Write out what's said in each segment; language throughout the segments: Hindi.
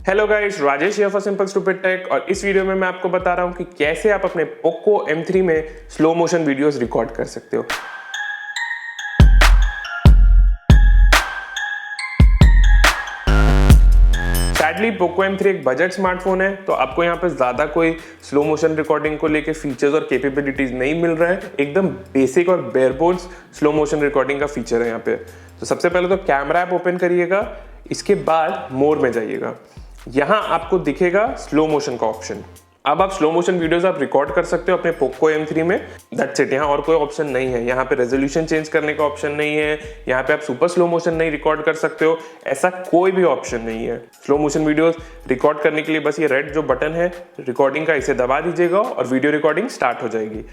Hello guys, Rajesh here for simple stupid tech. और इस वीडियो में मैं आपको बता रहा हूं कि कैसे आप अपने पोको M3 में स्लो मोशन वीडियोस रिकॉर्ड कर सकते हो। सैडली पोको M3 एक बजट स्मार्टफोन है, तो आपको यहाँ पे ज्यादा कोई स्लो मोशन रिकॉर्डिंग को लेके फीचर्स और कैपेबिलिटीज नहीं मिल रहा है। एकदम बेसिक और bare bones slow motion recording का फीचर है यहाँ पे। तो सबसे पहले तो कैमरा ऐप ओपन करिएगा, इसके बाद मोर में जाइएगा। यहाँ आपको दिखेगा स्लो मोशन का ऑप्शन। अब आप स्लो मोशन वीडियोस आप रिकॉर्ड कर सकते हो अपने पोको M3 में। दैट्स इट, यहाँ और कोई ऑप्शन नहीं है। यहाँ पे रेजोल्यूशन चेंज करने का ऑप्शन नहीं है। यहाँ पे आप सुपर स्लो मोशन नहीं रिकॉर्ड कर सकते हो, ऐसा कोई भी ऑप्शन नहीं है। स्लो मोशन वीडियोस रिकॉर्ड करने के लिए बस ये रेड जो बटन है रिकॉर्डिंग का, इसे दबा दीजिएगा और वीडियो रिकॉर्डिंग स्टार्ट हो जाएगी।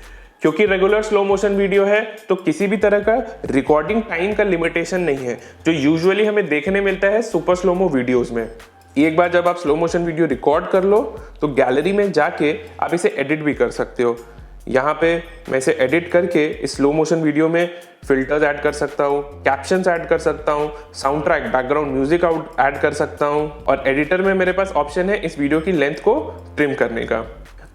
क्योंकि रेगुलर स्लो मोशन वीडियो है तो किसी भी तरह का रिकॉर्डिंग टाइम का लिमिटेशन नहीं है, जो यूजुअली हमें देखने मिलता है सुपर स्लोमो वीडियोस में। एक बार जब आप स्लो मोशन वीडियो रिकॉर्ड कर लो तो गैलरी में जाके आप इसे एडिट भी कर सकते हो। यहाँ पे मैं इसे एडिट करके इस स्लो मोशन वीडियो में फिल्टर्स ऐड कर सकता हूँ, कैप्शंस ऐड कर सकता हूँ, sound track, background music add कर सकता हूँ। और एडिटर में मेरे पास ऑप्शन है इस वीडियो की लेंथ को ट्रिम करने का।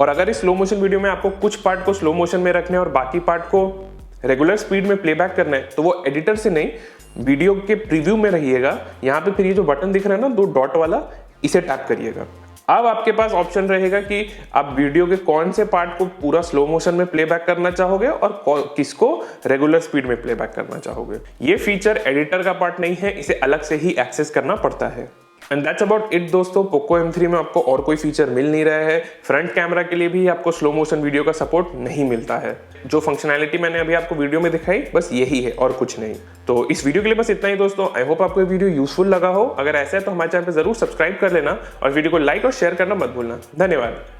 और अगर इस स्लो मोशन वीडियो में आपको कुछ पार्ट को स्लो मोशन में रखना है और बाकी पार्ट को रेगुलर स्पीड में प्लेबैक करना है, तो वो एडिटर से नहीं, वीडियो के प्रीव्यू में रहिएगा। यहाँ पे फिर ये जो बटन दिख रहा है ना, 2 डॉट वाला, इसे टैप करिएगा। अब आपके पास ऑप्शन रहेगा कि आप वीडियो के कौन से पार्ट को पूरा स्लो मोशन में प्लेबैक करना चाहोगे और किसको रेगुलर स्पीड में प्लेबैक करना चाहोगे। ये फीचर एडिटर का पार्ट नहीं है, इसे अलग से ही एक्सेस करना पड़ता है। एंड दैट्स अबाउट इट दोस्तों। पोको M3 में आपको और कोई फीचर मिल नहीं रहा है। फ्रंट कैमरा के लिए भी आपको स्लो मोशन वीडियो का सपोर्ट नहीं मिलता है। जो फंक्शनैलिटी मैंने अभी आपको वीडियो में दिखाई बस यही है और कुछ नहीं। तो इस वीडियो के लिए बस इतना ही दोस्तों। आई होप आपको ये वीडियो यूजफुल लगा हो। अगर ऐसा है तो हमारे चैनल पर जरूर सब्सक्राइब कर लेना और वीडियो को लाइक और शेयर करना मत भूलना। धन्यवाद।